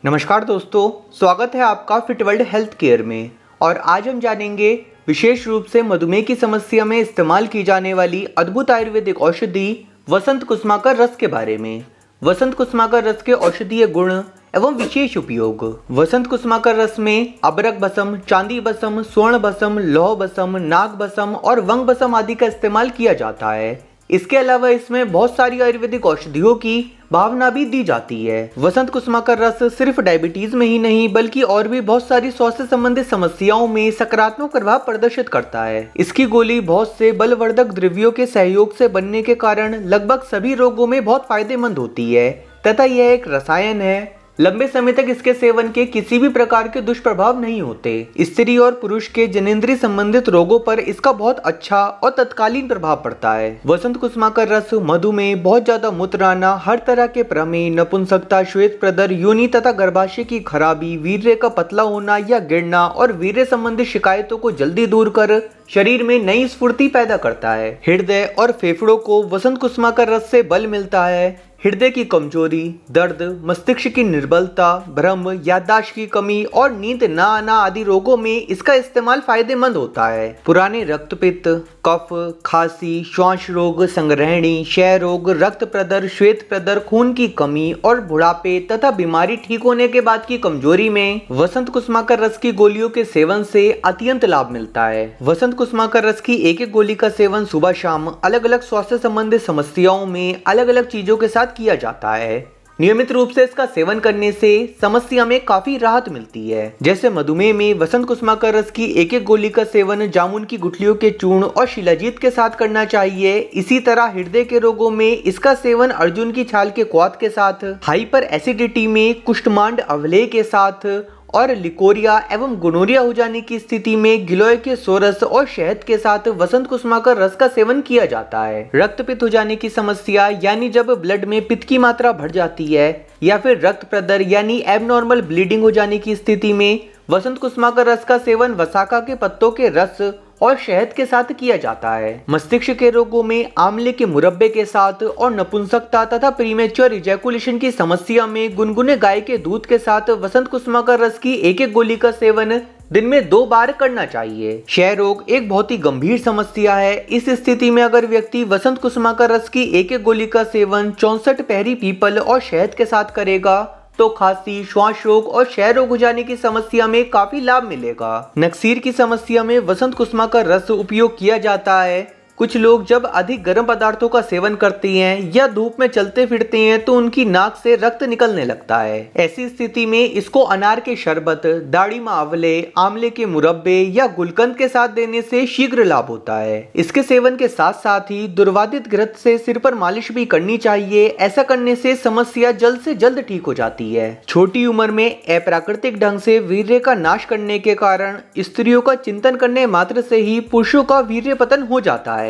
नमस्कार दोस्तों, स्वागत है आपका फिट वर्ल्ड हेल्थ केयर में। और आज हम जानेंगे विशेष रूप से मधुमेह की समस्या में इस्तेमाल की जाने वाली अद्भुत आयुर्वेदिक औषधि वसंत कुसुमाकर रस के बारे में। वसंत कुसुमाकर रस के औषधीय गुण एवं विशेष उपयोग। वसंत कुसुमाकर रस में अबरक भस्म, चांदी भस्म, स्वर्ण भस्म, लौह भस्म, नाग भस्म और वंग भस्म आदि का इस्तेमाल किया जाता है। इसके अलावा इसमें बहुत सारी आयुर्वेदिक औषधियों की भावना भी दी जाती है। वसंत कुसुमाकर रस सिर्फ डायबिटीज में ही नहीं बल्कि और भी बहुत सारी स्वास्थ्य संबंधित समस्याओं में सकारात्मक प्रभाव प्रदर्शित करता है। इसकी गोली बहुत से बलवर्धक द्रव्यों के सहयोग से बनने के कारण लगभग सभी रोगों में बहुत फायदेमंद होती है तथा यह एक रसायन है। लंबे समय तक इसके सेवन के किसी भी प्रकार के दुष्प्रभाव नहीं होते। स्त्री और पुरुष के जनेंद्रिय संबंधित रोगों पर इसका बहुत अच्छा और तत्कालीन प्रभाव पड़ता है। वसंत कुसुमाकर रस मधुमेह, बहुत ज्यादा मूत्र आना, हर तरह के प्रमेह, नपुंसकता, श्वेत प्रदर, योनि तथा गर्भाशय की खराबी, वीर्य का पतला होना या गिरना और वीर्य संबंधित शिकायतों को जल्दी दूर कर शरीर में नई स्फूर्ति पैदा करता है। हृदय और फेफड़ों को वसंत कुसुमाकर रस से बल मिलता है। हृदय की कमजोरी, दर्द, मस्तिष्क की निर्बलता, भ्रम, याददाश्त की कमी और नींद न आना आदि रोगों में इसका इस्तेमाल फायदेमंद होता है। पुराने रक्तपित्त, कफ, खांसी, श्वास रोग, संग्रहणी, क्षय रोग, रक्त प्रदर, श्वेत प्रदर, खून की कमी और बुढ़ापे तथा बीमारी ठीक होने के बाद की कमजोरी में वसंत कुसुमाकर रस की गोलियों के सेवन से अत्यंत लाभ मिलता है। वसंत कुसुमाकर रस की एक एक गोली का सेवन सुबह शाम अलग अलग स्वास्थ्य संबंधित समस्याओं में अलग अलग चीजों के साथ किया जाता है। नियमित रूप से इसका सेवन करने से समस्या में काफी राहत मिलती है। जैसे मधुमेह में वसंत कुसुमाकर रस की एक एक गोली का सेवन जामुन की गुठलियों के चूर्ण और शिलाजीत के साथ करना चाहिए। इसी तरह हृदय के रोगों में इसका सेवन अर्जुन की छाल के क्वाथ के साथ, हाइपर एसिडिटी में कुष्ठमांड अवलेह के साथ और लिकोरिया एवं गोनोरिया हो जाने की स्थिति में गिलोय के सोरस और शहद के साथ वसंत कुसुमाकर रस का सेवन किया जाता है। रक्तपित्त हो जाने की समस्या यानी जब ब्लड में पित्त की मात्रा बढ़ जाती है या फिर रक्त प्रदर यानी एबनॉर्मल ब्लीडिंग हो जाने की स्थिति में वसंत कुसुमाकर रस का सेवन वसाका के पत्तों के रस और शहद के साथ किया जाता है। मस्तिष्क के रोगों में आंवले के मुरब्बे के साथ और नपुंसकता तथा प्रीमेच्योर इजैकुलेशन की समस्या में गुनगुने गाय के दूध के साथ वसंत कुसुमाकर रस की एक एक गोली का सेवन दिन में 2 बार करना चाहिए। क्षय रोग एक बहुत ही गंभीर समस्या है। इस स्थिति में अगर व्यक्ति वसंत कुसुमाकर रस की एक एक गोली का सेवन 64 पहरी पीपल और शहद के साथ करेगा तो खांसी, श्वास रोग और क्षय रोग हो जाने की समस्या में काफी लाभ मिलेगा। नक्सीर की समस्या में वसंत कुसुमाकर रस उपयोग किया जाता है। कुछ लोग जब अधिक गर्म पदार्थों का सेवन करते हैं या धूप में चलते फिरते हैं तो उनकी नाक से रक्त निकलने लगता है। ऐसी स्थिति में इसको अनार के शरबत, दाड़िमा आंवले, आंवले के मुरब्बे या गुलकंद के साथ देने से शीघ्र लाभ होता है। इसके सेवन के साथ साथ ही दुर्वादित घृत से सिर पर मालिश भी करनी चाहिए। ऐसा करने से समस्या जल्द से जल्द ठीक हो जाती है। छोटी उम्र में अप्राकृतिक ढंग से वीर्य का नाश करने के कारण स्त्रियों का चिंतन करने मात्र से ही पुरुषों का वीर्य पतन हो जाता है।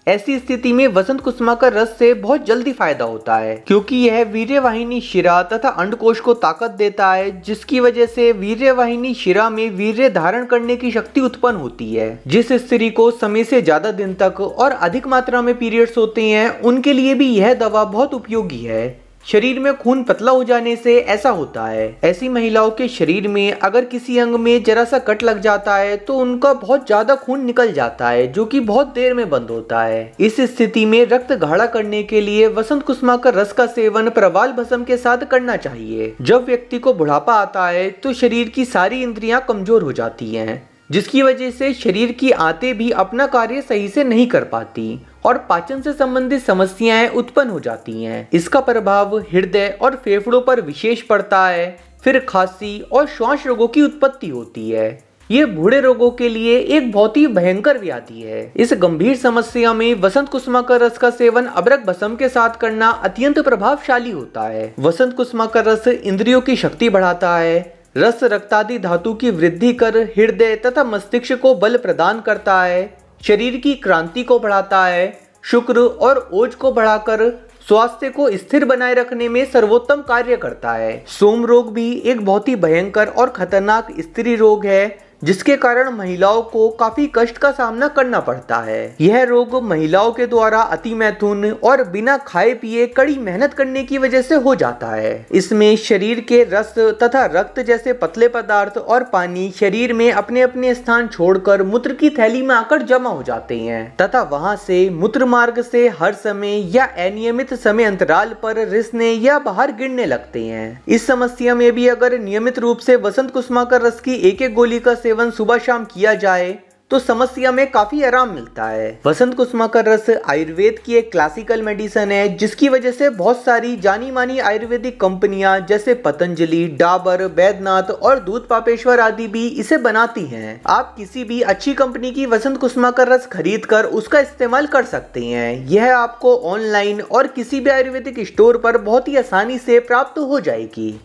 ऐसी स्थिति में वसंत कुसुमाकर रस से बहुत जल्दी फायदा होता है क्योंकि यह वीर्यवाहिनी शिरा तथा अंडकोश को ताकत देता है, जिसकी वजह से वीर्यवाहिनी शिरा में वीर्य धारण करने की शक्ति उत्पन्न होती है। जिस स्त्री को समय से ज्यादा दिन तक और अधिक मात्रा में पीरियड्स होते हैं उनके लिए भी यह दवा बहुत उपयोगी है। शरीर में खून पतला हो जाने से ऐसा होता है। ऐसी महिलाओं के शरीर में अगर किसी अंग में जरा सा कट लग जाता है तो उनका बहुत ज्यादा खून निकल जाता है जो कि बहुत देर में बंद होता है। इस स्थिति में रक्त गाढ़ा करने के लिए वसंत कुसुमाकर रस का सेवन प्रवाल भस्म के साथ करना चाहिए। जब व्यक्ति को बुढ़ापा आता है तो शरीर की सारी इंद्रियां कमजोर हो जाती हैं, जिसकी वजह से शरीर की आंतें भी अपना कार्य सही से नहीं कर पाती और पाचन से संबंधित समस्याएं उत्पन्न हो जाती हैं। इसका प्रभाव हृदय और फेफड़ों पर विशेष पड़ता है। फिर खांसी और श्वास रोगों की उत्पत्ति होती है। ये बूढ़े रोगों के लिए एक बहुत ही भयंकर व्याधि है। इस गंभीर समस्या में वसंत कुसुमाकर रस का सेवन अबरक भस्म के साथ करना अत्यंत प्रभावशाली होता है। वसंत कुसुमाकर रस इंद्रियों की शक्ति बढ़ाता है। रस रक्तादि धातु की वृद्धि कर हृदय तथा मस्तिष्क को बल प्रदान करता है। शरीर की क्रांति को बढ़ाता है। शुक्र और ओज को बढ़ाकर स्वास्थ्य को स्थिर बनाए रखने में सर्वोत्तम कार्य करता है। सोम रोग भी एक बहुत ही भयंकर और खतरनाक स्त्री रोग है जिसके कारण महिलाओं को काफी कष्ट का सामना करना पड़ता है। यह रोग महिलाओं के द्वारा अति मैथुन और बिना खाए पिए कड़ी मेहनत करने की वजह से हो जाता है। इसमें शरीर के रस तथा रक्त जैसे पतले पदार्थ और पानी शरीर में अपने अपने स्थान छोड़कर मूत्र की थैली में आकर जमा हो जाते हैं तथा वहां से मूत्र मार्ग से हर समय या अनियमित समय अंतराल पर रिसने या बाहर गिरने लगते हैं। इस समस्या में भी अगर नियमित रूप से वसंत कुसुमाकर रस की एक एक गोली का सेवन सुबह शाम किया जाए तो समस्या में काफी आराम मिलता है। वसंत कुसुमाकर रस आयुर्वेद की एक क्लासिकल मेडिसिन है, जिसकी वजह से बहुत सारी जानी मानी आयुर्वेदिक कंपनियां जैसे पतंजलि, डाबर, बैद्यनाथ और दूध पापेश्वर आदि भी इसे बनाती हैं। आप किसी भी अच्छी कंपनी की वसंत कुसुमाकर रस खरीद कर उसका इस्तेमाल कर सकते हैं। यह आपको ऑनलाइन और किसी भी आयुर्वेदिक स्टोर पर बहुत ही आसानी से प्राप्त हो जाएगी।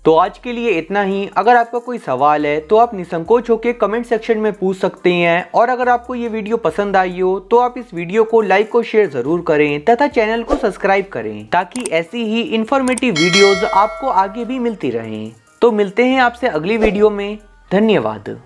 तो आज के लिए इतना ही। अगर आपका कोई सवाल है तो आप निसंकोच होकर कमेंट सेक्शन में पूछ सकते हैं, और अगर आपको ये वीडियो पसंद आई हो तो आप इस वीडियो को लाइक और शेयर जरूर करें तथा चैनल को सब्सक्राइब करें, ताकि ऐसी ही इंफॉर्मेटिव वीडियोस आपको आगे भी मिलती रहें। तो मिलते हैं आपसे अगली वीडियो में। धन्यवाद।